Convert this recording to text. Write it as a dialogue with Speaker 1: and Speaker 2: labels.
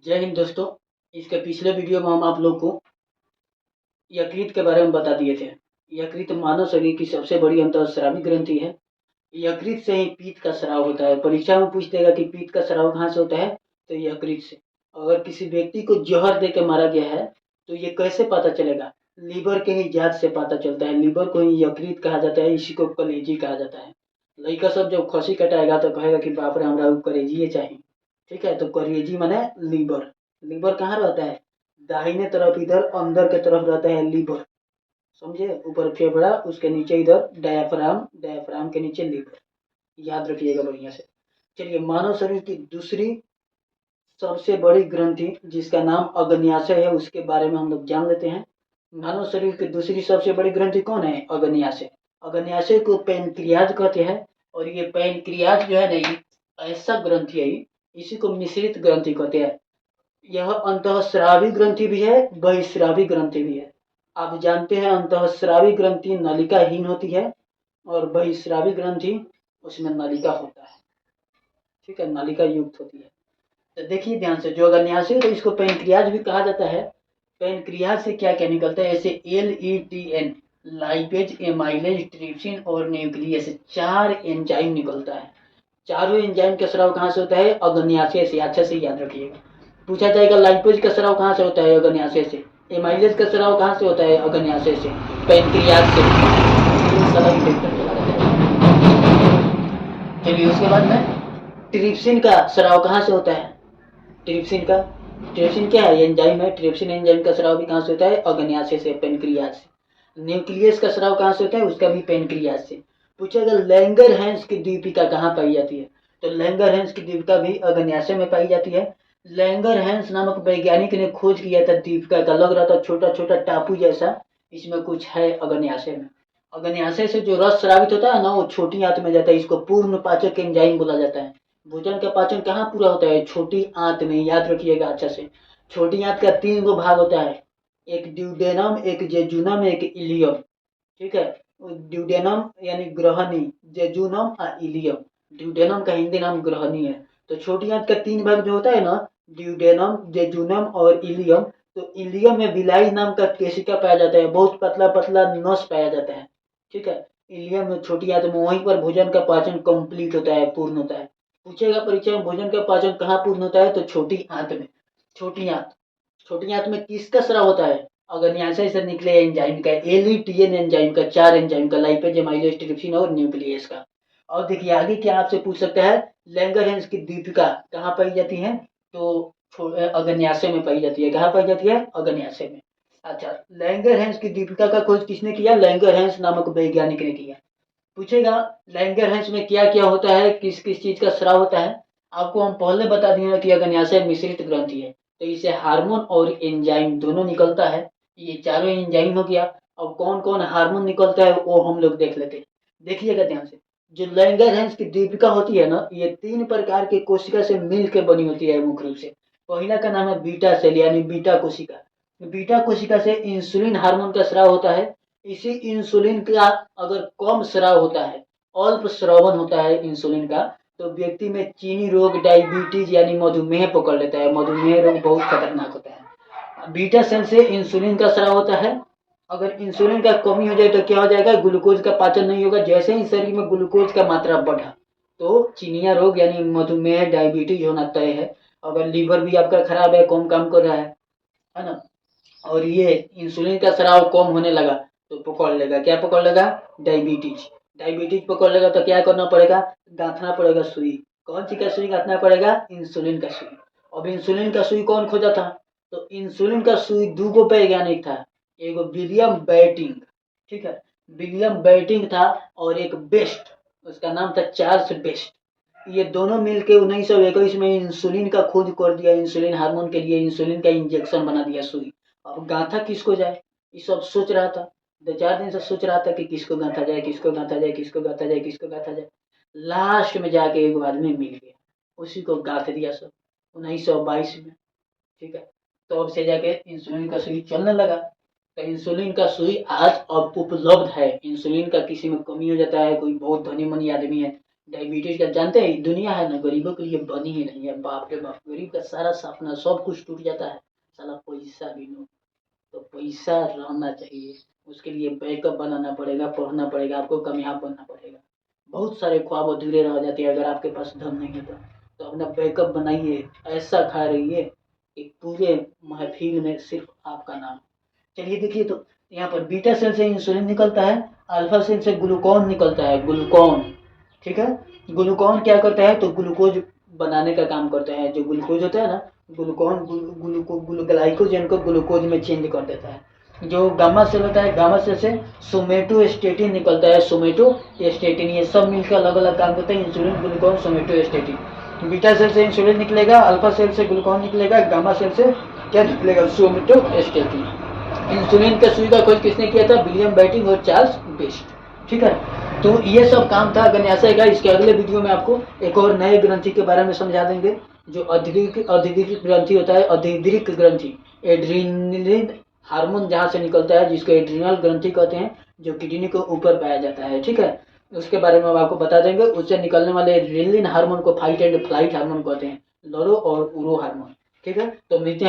Speaker 1: जय हिंद दोस्तों। इसके पिछले वीडियो में हम आप लोग को यकृत के बारे में बता दिए थे। यकृत मानव शरीर की सबसे बड़ी अंतःस्रावी ग्रंथि है। यकृत से ही पीत्त का स्राव होता है। परीक्षा में पूछ देगा कि पीत्त का स्राव कहाँ से होता है, तो यकृत से। अगर किसी व्यक्ति को जहर दे के मारा गया है तो ये कैसे पता चलेगा? लीवर के ही जांच से पता चलता है। लीवर को ही यकृत कहा जाता है, इसी को कलेजी कहा जाता है। लड़का सब जब खसी कटाएगा तो कहेगा कि बाप रे हमरा कलेजिए चाहिए। ठीक है, तो कलेजी माने लीवर। लीवर कहाँ रहता है? दाहिने तरफ, इधर अंदर के तरफ रहता है लीवर। समझे? ऊपर फेफड़ा, उसके नीचे इधर डायाफ्राम, डायाफ्राम के नीचे लीवर। याद रखिएगा बढ़िया से। चलिए, मानव शरीर की दूसरी सबसे बड़ी ग्रंथि जिसका नाम अग्न्याशय है उसके बारे में हम लोग जान लेते हैं। मानव शरीर की दूसरी सबसे बड़ी ग्रंथि कौन है? अग्न्याशय। अग्न्याशय को पैनक्रियाज कहते हैं। और ये पैनक्रियाज जो है ना, ये ऐसा ग्रंथि है, इसी को मिश्रित ग्रंथि कहते हैं। यह अंतःस्रावी ग्रंथि भी है, बहिस्रावी ग्रंथि भी है। आप जानते हैं अंतःस्रावी ग्रंथि नलिकाहीन होती है और बहिस्रावी ग्रंथि उसमें नलिका होता है। ठीक है, नलिका युक्त होती है। तो देखिए ध्यान से, जो अग्न्याशय है तो इसको पैनक्रियाज भी कहा जाता है। पैनक्रियाज से क्या क्या निकलता है? ऐसे LETN, लाइपेज, एमाइलेज, ट्रिप्सिन और न्यूक्लियस, 4 एंजाइम निकलता है। चारों एंजाइम का स्राव कहाँ से होता है? अग्न्याशय से। अच्छे से याद रखिएगा। पूछा जाएगा लाइपेज का स्राव कहाँ से होता है? अग्न्याशय से। एमाइलेज का स्राव कहाँ से होता है? अग्न्याशय से। पैनक्रियाज से। चलिए, उसके बाद में ट्रिप्सिन का स्राव कहाँ से होता है? ट्रिप्सिन क्या है? एंजाइम है। ट्रिप्सिन एंजाइम का स्राव भी कहाँ से होता है? अग्न्याशय से, पैनक्रियाज से। न्यूक्लियस का स्राव कहाँ से होता है? उसका भी पैनक्रियाज से। पूछेगा लैंगरहैंस की दीपिका कहाँ पाई जाती है, तो लैंगरहैंस की दीपिका भी अग्न्याशय में पाई जाती है। लैंगरहैंस नामक वैज्ञानिक ने खोज किया था दीपिका का। लग रहा था छोटा छोटा टापू जैसा, इसमें कुछ है अग्न्याशय में। अग्न्याशय से जो रस स्रावित होता है ना, वो छोटी आंत में जाता है। इसको पूर्ण पाचक एंजाइम बोला जाता है। भोजन का पाचन कहाँ पूरा होता है? छोटी आंत में। याद रखिएगा अच्छा से। छोटी आंत का 3 गो भाग होता है, एक ड्यूडेनम, एक जेजुनम, एक इलियम। ठीक है, ड्यूडेनम यानी ग्रहणी, जेजुनम और इलियम। ड्यूडेनम का हिंदी नाम ग्रहणी है। तो छोटी आंत का 3 भाग जो होता है ना, ड्यूडेनम, जेजुनम और इलियम। तो इलियम में विलाई नाम का केशिका पाया जाता है, बहुत पतला पतला नस पाया जाता है। ठीक है, इलियम में, छोटी आंत में, वहीं पर भोजन का पाचन कंप्लीट होता है, पूर्ण होता है। पूछेगा परीक्षा में भोजन का पाचन कहाँ पूर्ण होता है, तो छोटी आंत में। छोटी आंत। छोटी आंत में किसका स्राव होता है? अग्न्याशय से निकले एंजाइम का, LETN एंजाइम का, 4 एंजाइम का, लाइपेज, एमाइलेज, ट्रिप्सिन और न्यूक्लियस का। और देखिए आगे क्या आपसे पूछ सकता है, लैंगरहैंस की दीपिका कहाँ पाई जाती है, तो अग्न्याशय में पाई जाती है। कहाँ पाई जाती है? अग्न्याशय में। अच्छा, लैंगरहैंस की दीपिका का खोज किसने किया? लैंगरहैंस नामक वैज्ञानिक ने किया। पूछेगा लैंगरहैंस में क्या क्या होता है, किस किस चीज का स्राव होता है। आपको हम पहले बता दिए कि अग्न्याशय मिश्रित ग्रंथि है, तो इसे हार्मोन और एंजाइम दोनों निकलता है। ये चारों एंजाइम हो गया। अब कौन कौन हार्मोन निकलता है वो हम लोग देख लेते हैं। देखिएगा ध्यान से। जो लैंगरहैंस की दीपिका होती है ना, ये 3 प्रकार के कोशिका से मिल के बनी होती है मुख्य रूप से। पहला का नाम है बीटा सेल यानी बीटा कोशिका। बीटा कोशिका से इंसुलिन हार्मोन का स्राव होता है। इसी इंसुलिन का अगर कम स्राव होता है, अल्प स्रावन होता है इंसुलिन का, तो व्यक्ति में चीनी रोग, डायबिटीज यानी मधुमेह पकड़ लेता है। मधुमेह रोग बहुत खतरनाक होता है। बीटा सेल से इंसुलिन का स्राव होता है। अगर इंसुलिन का कमी हो जाए तो क्या हो जाएगा? ग्लूकोज का पाचन नहीं होगा। जैसे ही शरीर में ग्लूकोज का मात्रा बढ़ा तो चिनिया रोग यानी मधुमेह, डायबिटीज होना तय है। अगर लीवर भी आपका खराब है, कम काम कर रहा है ना, और ये इंसुलिन का स्राव कम होने लगा तो पकड़ लेगा। क्या पकड़ लेगा? डायबिटीज। डायबिटीज पकड़ लेगा तो क्या करना पड़ेगा? गांथना पड़ेगा सुई। कौन सी का सुई गांथना पड़ेगा? इंसुलिन का सुई। अब इंसुलिन का सुई कौन खोजा था? तो इंसुलिन का सुई 2 गो वैज्ञानिक था। एगो विलियम बैटिंग, ठीक है, विलियम बैटिंग था, और एक बेस्ट, उसका नाम था चार्ल्स बेस्ट। ये दोनों मिलके 1921 में इंसुलिन का खोज कर दिया। इंसुलिन हार्मोन के लिए इंसुलिन का इंजेक्शन बना दिया सुई। अब गांथा किसको जाए, ये सब सोच रहा था। 2-4 दिन से सोच रहा था कि किसको गांथा जाए, किसको गांथा जाए, किसको गांथा जाए, किसको गांथा जाए। लास्ट में जाके एक आदमी मिल गया, उसी को गांथ दिया सब 1922 में। ठीक है, तो अब से जाके इंसुलिन का सुई चलने लगा। तो इंसुलिन का सुई आज अब उपलब्ध है। इंसुलिन का किसी में कमी हो जाता है, कोई बहुत धनी मनी आदमी है, डायबिटीज का जानते हैं, दुनिया है ना गरीबों के लिए बनी ही नहीं है। बाप रे बाप, गरीब का सारा सपना सब कुछ टूट जाता है, साला पैसा भी नो। तो पैसा रहना चाहिए, उसके लिए बैकअप बनाना पड़ेगा, पढ़ना पड़ेगा, आपको कामयाब बनना पड़ेगा। बहुत सारे ख्वाब अधूरे रह जाते हैं अगर आपके पास धन नहीं है तो अपना बैकअप बनाइए, ऐसा खा रहिए कि पूरे महफिल में सिर्फ आपका नाम। चलिए देखिए, तो यहाँ पर बीटा सेल से इंसुलिन निकलता है, अल्फा सेल से ग्लूकोन निकलता है, ग्लूकोन। ठीक है, ग्लूकोन क्या करता है, तो ग्लूकोज बनाने का काम करता है। जो ग्लूकोज होता है ना, ग्लूकोन ग्लाइकोजन को ग्लूकोज में चेंज कर देता है। जो गामा सेल होता है, गामा सेल से सोमेटोस्टेटिन निकलता है, सोमेटोस्टेटिन। ये सब मिलकर अलग अलग काम करते हैं, insulin, glucagon, somatostatin. Beta cell से इंसुलिन निकलेगा, अल्फा सेल से ग्लूकोन निकलेगा, गामा सेल से क्या निकलेगा, सोमेटोस्टेटिन। इंसुलिन के सुई का खोज किसने किया था, विलियम बैटिंग और चार्ल्स बेस्ट। ठीक है, तो ये सब काम था गन्याशय का। इसके अगले वीडियो में आपको एक और नए ग्रंथि के बारे में समझा देंगे, जो अधिकृत ग्रंथि होता है, अधिकृत ग्रंथि, एड्रीनलिन हार्मोन जहाँ से निकलता है, जिसको एड्रीनल ग्रंथि कहते हैं, जो किडनी के ऊपर पाया जाता है। ठीक है, उसके बारे में हम आपको बता देंगे। उससे निकलने वाले एड्रीनलिन हार्मोन को फाइट एंड फ्लाइट हार्मोन कहते हैं, लड़ो और उड़ो हार्मोन। ठीक है, तो मिलते हैं।